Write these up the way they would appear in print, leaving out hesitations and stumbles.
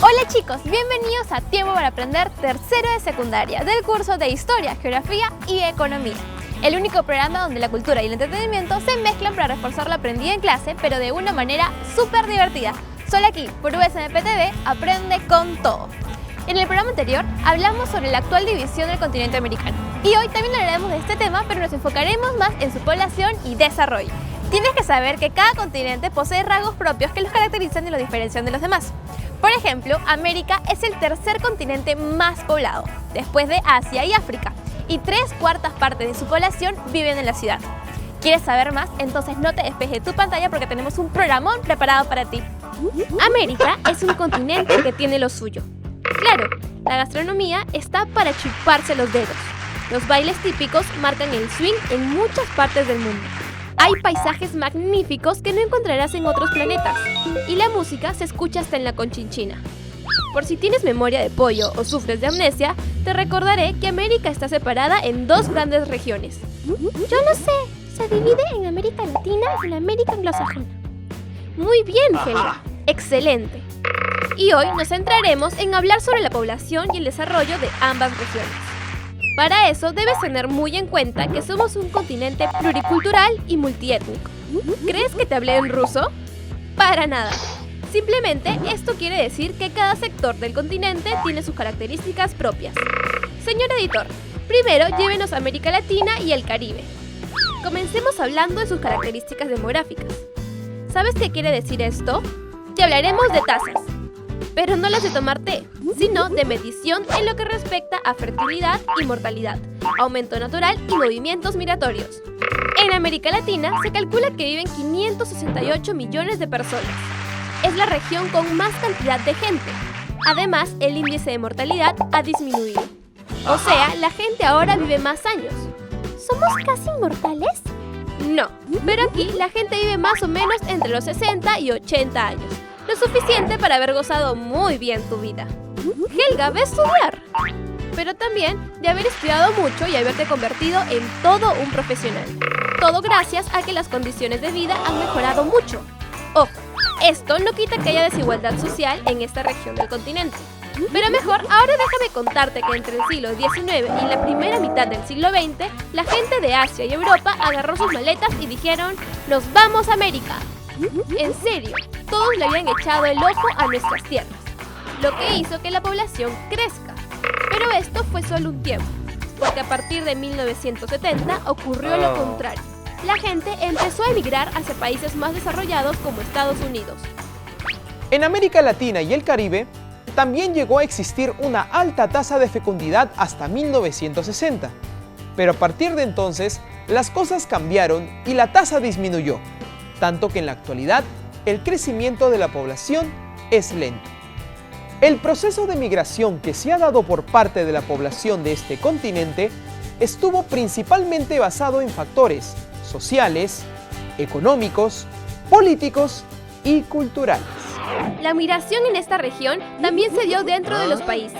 Hola chicos, bienvenidos a Tiempo para Aprender tercero de secundaria del curso de Historia, Geografía y Economía. El único programa donde la cultura y el entretenimiento se mezclan para reforzar lo aprendido en clase, pero de una manera súper divertida. Solo aquí, por USMPTV, aprende con todo. En el programa anterior hablamos sobre la actual división del continente americano. Y hoy también hablaremos de este tema, pero nos enfocaremos más en su población y desarrollo. Tienes que saber que cada continente posee rasgos propios que los caracterizan y los diferencian de los demás. Por ejemplo, América es el tercer continente más poblado, después de Asia y África, y 3/4 partes de su población viven en la ciudad. ¿Quieres saber más? Entonces no te despejes tu pantalla porque tenemos un programón preparado para ti. América es un continente que tiene lo suyo. Claro, la gastronomía está para chuparse los dedos. Los bailes típicos marcan el swing en muchas partes del mundo. Hay paisajes magníficos que no encontrarás en otros planetas. Y la música se escucha hasta en la Conchinchina. Por si tienes memoria de pollo o sufres de amnesia, te recordaré que América está separada en dos grandes regiones. Yo no sé, se divide en América Latina y la América Anglosajona. Muy bien, Helga. Excelente. Y hoy nos centraremos en hablar sobre la población y el desarrollo de ambas regiones. Para eso debes tener muy en cuenta que somos un continente pluricultural y multiétnico. ¿Crees que te hablé en ruso? Para nada. Simplemente esto quiere decir que cada sector del continente tiene sus características propias. Señor editor, primero llévenos a América Latina y el Caribe. Comencemos hablando de sus características demográficas. ¿Sabes qué quiere decir esto? Te hablaremos de tasas, pero no las de tomar té, sino de medición en lo que respecta a fertilidad y mortalidad, aumento natural y movimientos migratorios. En América Latina se calcula que viven 568 millones de personas. Es la región con más cantidad de gente. Además, el índice de mortalidad ha disminuido. O sea, la gente ahora vive más años. ¿Somos casi inmortales? No, pero aquí la gente vive más o menos entre los 60 y 80 años. Lo suficiente para haber gozado muy bien tu vida. Helga, ve a estudiar. Pero también de haber estudiado mucho y haberte convertido en todo un profesional. Todo gracias a que las condiciones de vida han mejorado mucho. Ojo, esto no quita que haya desigualdad social en esta región del continente. Pero mejor, ahora déjame contarte que entre el siglo XIX y la primera mitad del siglo XX, la gente de Asia y Europa agarró sus maletas y dijeron: ¡nos vamos a América! En serio, todos le habían echado el ojo a nuestras tierras, lo que hizo que la población crezca. Pero esto fue solo un tiempo, porque a partir de 1970 ocurrió lo contrario. La gente empezó a emigrar hacia países más desarrollados como Estados Unidos. En América Latina y el Caribe, también llegó a existir una alta tasa de fecundidad hasta 1960. Pero a partir de entonces, las cosas cambiaron y la tasa disminuyó, tanto que en la actualidad el crecimiento de la población es lento. El proceso de migración que se ha dado por parte de la población de este continente estuvo principalmente basado en factores sociales, económicos, políticos y culturales. La migración en esta región también se dio dentro de los países.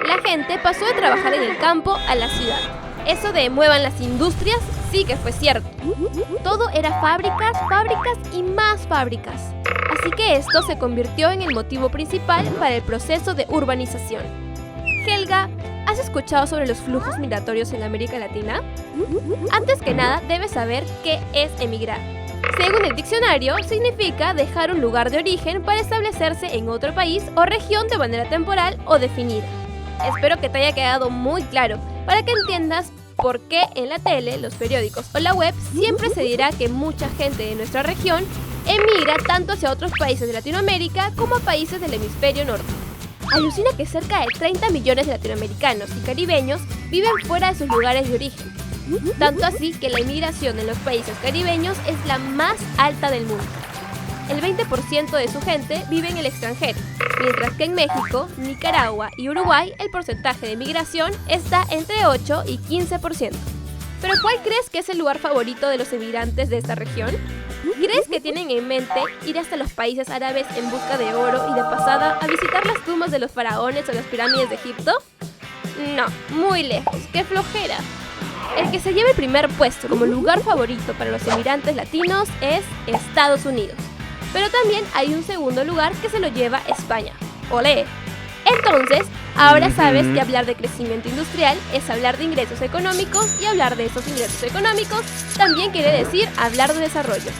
La gente pasó de trabajar en el campo a la ciudad. Eso de muevan las industrias sí que fue cierto. Todo era fábricas, fábricas y más fábricas. Así que esto se convirtió en el motivo principal para el proceso de urbanización. Helga, ¿has escuchado sobre los flujos migratorios en América Latina? Antes que nada, debes saber qué es emigrar. Según el diccionario, significa dejar un lugar de origen para establecerse en otro país o región de manera temporal o definida. Espero que te haya quedado muy claro, para que entiendas por qué en la tele, los periódicos o la web siempre se dirá que mucha gente de nuestra región emigra tanto hacia otros países de Latinoamérica como a países del hemisferio norte. Alucina que cerca de 30 millones de latinoamericanos y caribeños viven fuera de sus lugares de origen. Tanto así que la inmigración en los países caribeños es la más alta del mundo. El 20% de su gente vive en el extranjero, mientras que en México, Nicaragua y Uruguay el porcentaje de migración está entre 8 y 15%. ¿Pero cuál crees que es el lugar favorito de los emigrantes de esta región? ¿Crees que tienen en mente ir hasta los países árabes en busca de oro y de pasada a visitar las tumbas de los faraones o las pirámides de Egipto? No, muy lejos, qué flojera. El que se lleva el primer puesto como lugar favorito para los emigrantes latinos es Estados Unidos. Pero también hay un segundo lugar que se lo lleva España. ¡Olé! Entonces, ahora sabes que hablar de crecimiento industrial es hablar de ingresos económicos y hablar de esos ingresos económicos también quiere decir hablar de desarrollo.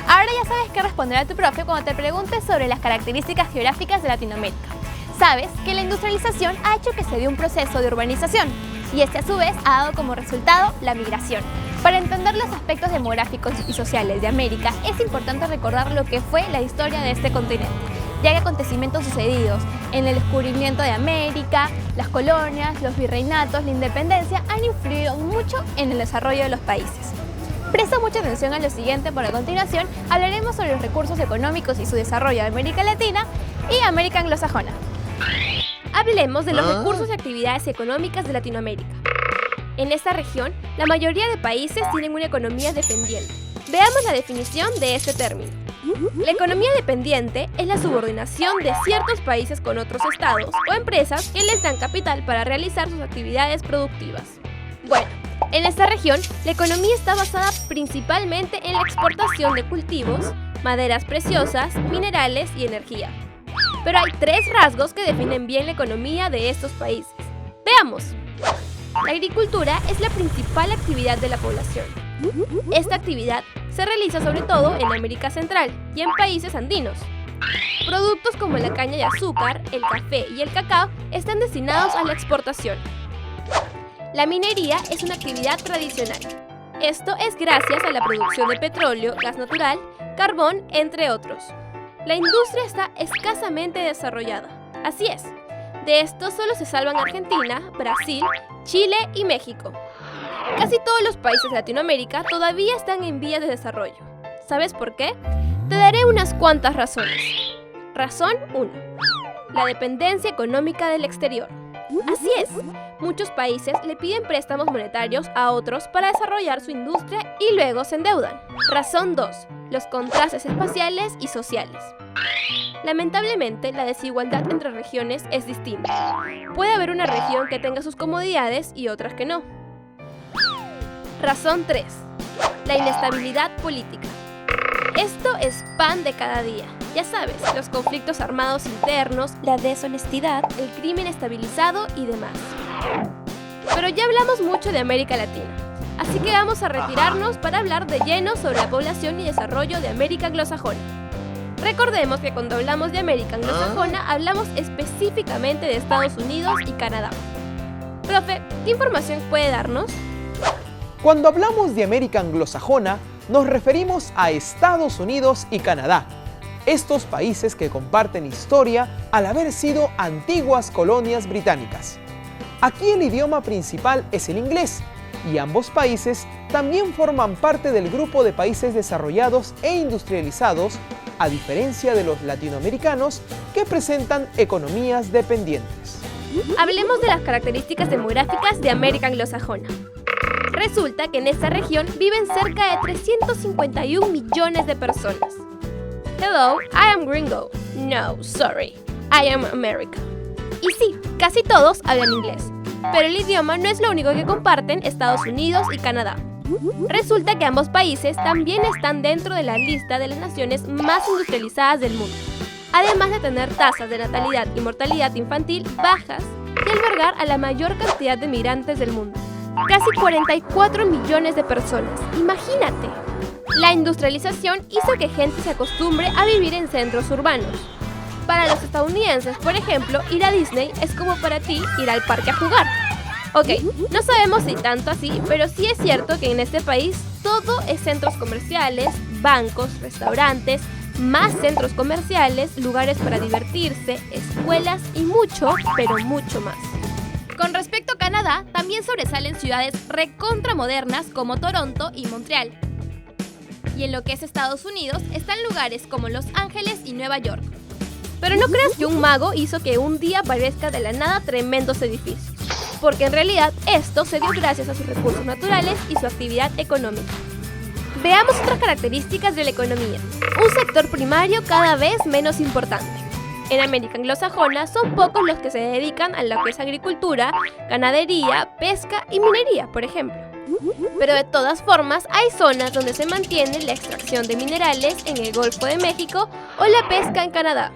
Ahora ya sabes qué responder a tu profe cuando te pregunte sobre las características geográficas de Latinoamérica. Sabes que la industrialización ha hecho que se dé un proceso de urbanización y este a su vez ha dado como resultado la migración. Para entender los aspectos demográficos y sociales de América es importante recordar lo que fue la historia de este continente, ya que acontecimientos sucedidos en el descubrimiento de América, las colonias, los virreinatos, la independencia han influido mucho en el desarrollo de los países. Presta mucha atención a lo siguiente porque a continuación hablaremos sobre los recursos económicos y su desarrollo de América Latina y América anglosajona. Hablemos de los recursos y actividades económicas de Latinoamérica. En esta región, la mayoría de países tienen una economía dependiente. Veamos la definición de este término. La economía dependiente es la subordinación de ciertos países con otros estados o empresas que les dan capital para realizar sus actividades productivas. Bueno, en esta región, la economía está basada principalmente en la exportación de cultivos, maderas preciosas, minerales y energía. Pero hay tres rasgos que definen bien la economía de estos países. Veamos. La agricultura es la principal actividad de la población. Esta actividad se realiza sobre todo en América Central y en países andinos. Productos como la caña de azúcar, el café y el cacao están destinados a la exportación. La minería es una actividad tradicional. Esto es gracias a la producción de petróleo, gas natural, carbón, entre otros. La industria está escasamente desarrollada. Así es. De esto solo se salvan Argentina, Brasil, Chile y México. Casi todos los países de Latinoamérica todavía están en vías de desarrollo. ¿Sabes por qué? Te daré unas cuantas razones. Razón 1. La dependencia económica del exterior. Así es, muchos países le piden préstamos monetarios a otros para desarrollar su industria y luego se endeudan. Razón 2. Los contrastes espaciales y sociales. Lamentablemente, la desigualdad entre regiones es distinta. Puede haber una región que tenga sus comodidades y otras que no. Razón 3. La inestabilidad política. Esto es pan de cada día. Ya sabes, los conflictos armados internos, la deshonestidad, el crimen estabilizado y demás. Pero ya hablamos mucho de América Latina, así que vamos a retirarnos para hablar de lleno sobre la población y desarrollo de América anglosajona. Recordemos que cuando hablamos de América anglosajona, hablamos específicamente de Estados Unidos y Canadá. Profe, ¿qué información puede darnos? Cuando hablamos de América anglosajona, nos referimos a Estados Unidos y Canadá, estos países que comparten historia al haber sido antiguas colonias británicas. Aquí el idioma principal es el inglés, y ambos países también forman parte del grupo de países desarrollados e industrializados, a diferencia de los latinoamericanos que presentan economías dependientes. Hablemos de las características demográficas de América anglosajona. Resulta que en esta región viven cerca de 351 millones de personas. Hello, I am gringo. No, sorry, I am America. Y sí, casi todos hablan inglés, pero el idioma no es lo único que comparten Estados Unidos y Canadá. Resulta que ambos países también están dentro de la lista de las naciones más industrializadas del mundo, además de tener tasas de natalidad y mortalidad infantil bajas y albergar a la mayor cantidad de migrantes del mundo. Casi 44 millones de personas, imagínate. La industrialización hizo que gente se acostumbre a vivir en centros urbanos. Para los estadounidenses, por ejemplo, ir a Disney es como para ti ir al parque a jugar. Ok, no sabemos si tanto así, pero sí es cierto que en este país todo es centros comerciales, bancos, restaurantes, más centros comerciales, lugares para divertirse, escuelas y mucho, pero mucho más. Con respecto a Canadá, también sobresalen ciudades recontramodernas como Toronto y Montreal. Y en lo que es Estados Unidos están lugares como Los Ángeles y Nueva York. Pero no creas que un mago hizo que un día aparezca de la nada tremendos edificios, porque en realidad esto se dio gracias a sus recursos naturales y su actividad económica. Veamos otras características de la economía. Un sector primario cada vez menos importante. En América anglosajona son pocos los que se dedican a lo que es agricultura, ganadería, pesca y minería, por ejemplo. Pero de todas formas hay zonas donde se mantiene la extracción de minerales en el Golfo de México o la pesca en Canadá.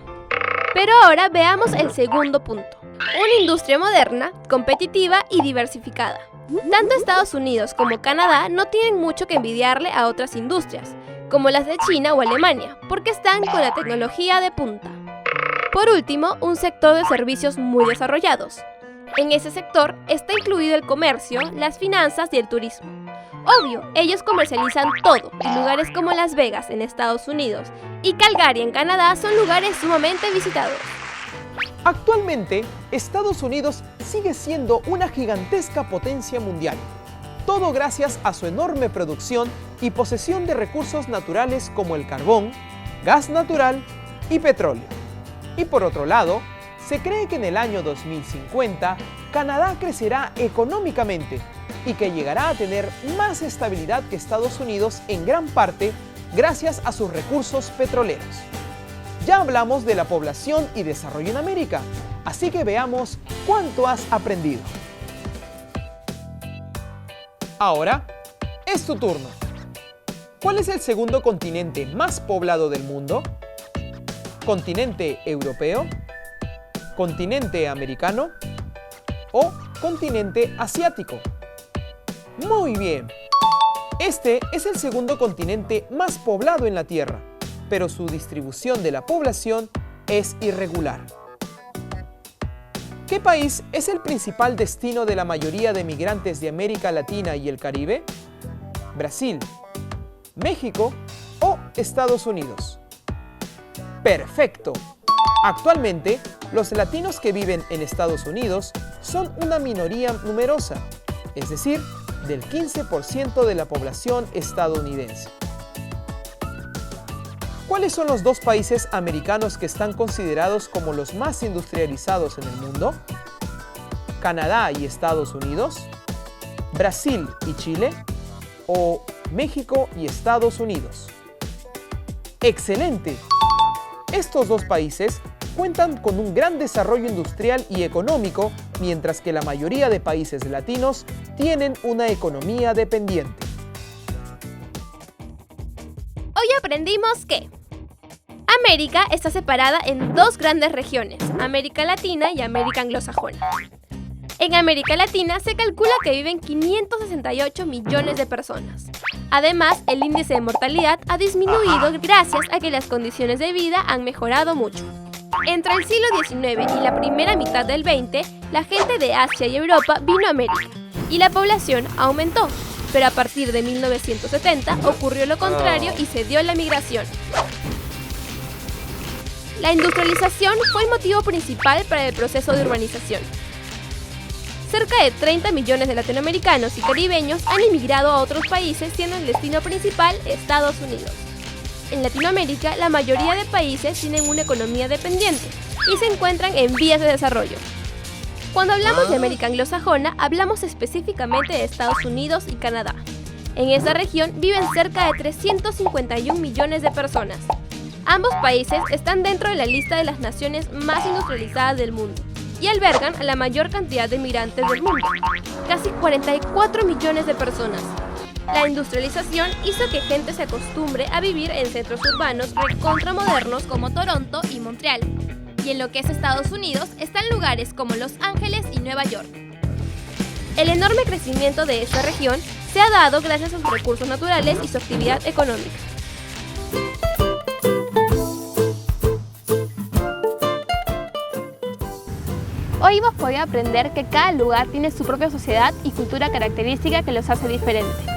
Pero ahora veamos el segundo punto. Una industria moderna, competitiva y diversificada. Tanto Estados Unidos como Canadá no tienen mucho que envidiarle a otras industrias, como las de China o Alemania, porque están con la tecnología de punta. Por último, un sector de servicios muy desarrollados. En ese sector está incluido el comercio, las finanzas y el turismo. Obvio, ellos comercializan todo, y lugares como Las Vegas en Estados Unidos y Calgary en Canadá son lugares sumamente visitados. Actualmente, Estados Unidos sigue siendo una gigantesca potencia mundial. Todo gracias a su enorme producción y posesión de recursos naturales como el carbón, gas natural y petróleo. Y por otro lado, se cree que en el año 2050, Canadá crecerá económicamente y que llegará a tener más estabilidad que Estados Unidos en gran parte gracias a sus recursos petroleros. Ya hablamos de la población y desarrollo en América, así que veamos cuánto has aprendido. Ahora, es tu turno. ¿Cuál es el segundo continente más poblado del mundo? ¿Continente europeo? ¿Continente americano? ¿O continente asiático? Muy bien. Este es el segundo continente más poblado en la Tierra, pero su distribución de la población es irregular. ¿Qué país es el principal destino de la mayoría de migrantes de América Latina y el Caribe? ¿Brasil, México o Estados Unidos? ¡Perfecto! Actualmente, los latinos que viven en Estados Unidos son una minoría numerosa, es decir, del 15% de la población estadounidense. ¿Cuáles son los dos países americanos que están considerados como los más industrializados en el mundo? ¿Canadá y Estados Unidos? ¿Brasil y Chile? ¿O México y Estados Unidos? ¡Excelente! Estos dos países cuentan con un gran desarrollo industrial y económico, mientras que la mayoría de países latinos tienen una economía dependiente. Hoy aprendimos que América está separada en dos grandes regiones, América Latina y América Anglosajona. En América Latina se calcula que viven 568 millones de personas. Además, el índice de mortalidad ha disminuido gracias a que las condiciones de vida han mejorado mucho. Entre el siglo XIX y la primera mitad del XX, la gente de Asia y Europa vino a América y la población aumentó. Pero a partir de 1970 ocurrió lo contrario y se dio la migración. La industrialización fue el motivo principal para el proceso de urbanización. Cerca de 30 millones de latinoamericanos y caribeños han emigrado a otros países, siendo el destino principal Estados Unidos. En Latinoamérica, la mayoría de países tienen una economía dependiente y se encuentran en vías de desarrollo. Cuando hablamos de América Anglosajona, hablamos específicamente de Estados Unidos y Canadá. En esta región viven cerca de 351 millones de personas. Ambos países están dentro de la lista de las naciones más industrializadas del mundo y albergan a la mayor cantidad de migrantes del mundo, casi 44 millones de personas. La industrialización hizo que gente se acostumbre a vivir en centros urbanos recontramodernos como Toronto y Montreal. Y en lo que es Estados Unidos están lugares como Los Ángeles y Nueva York. El enorme crecimiento de esta región se ha dado gracias a sus recursos naturales y su actividad económica. Hoy hemos podido aprender que cada lugar tiene su propia sociedad y cultura característica que los hace diferentes.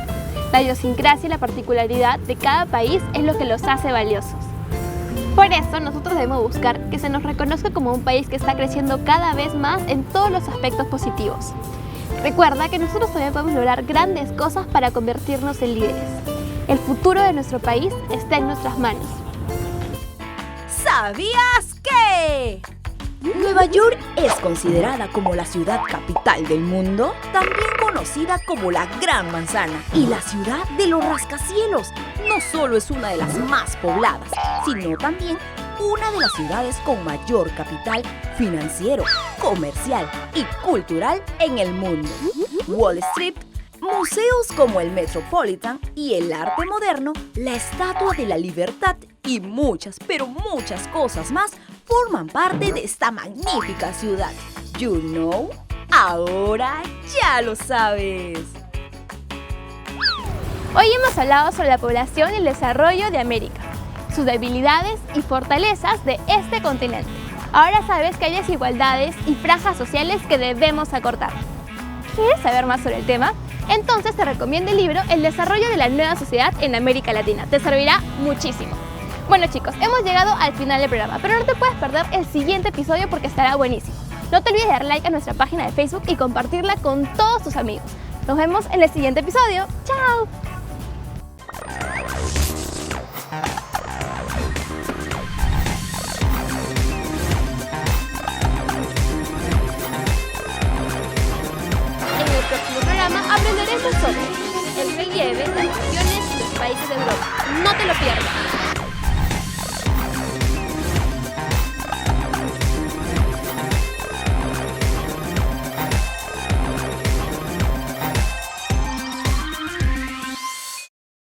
La idiosincrasia y la particularidad de cada país es lo que los hace valiosos. Por eso, nosotros debemos buscar que se nos reconozca como un país que está creciendo cada vez más en todos los aspectos positivos. Recuerda que nosotros también podemos lograr grandes cosas para convertirnos en líderes. El futuro de nuestro país está en nuestras manos. ¿Sabías que Nueva York es considerada como la ciudad capital del mundo? También conocida como la Gran Manzana y la ciudad de los rascacielos. No solo es una de las más pobladas, sino también una de las ciudades con mayor capital financiero, comercial y cultural en el mundo. Wall Street, museos como el Metropolitan y el arte moderno, la Estatua de la Libertad y muchas, pero muchas cosas más forman parte de esta magnífica ciudad. You know, ahora ya lo sabes. Hoy hemos hablado sobre la población y el desarrollo de América, sus debilidades y fortalezas de este continente. Ahora sabes que hay desigualdades y franjas sociales que debemos acortar. ¿Quieres saber más sobre el tema? Entonces te recomiendo el libro El desarrollo de la nueva sociedad en América Latina. Te servirá muchísimo. Bueno chicos, hemos llegado al final del programa, pero no te puedes perder el siguiente episodio porque estará buenísimo. No te olvides de dar like a nuestra página de Facebook y compartirla con todos tus amigos. Nos vemos en el siguiente episodio. ¡Chao! En el próximo programa aprenderemos sobre el relieve, las regiones y los países de Europa. No te lo pierdas.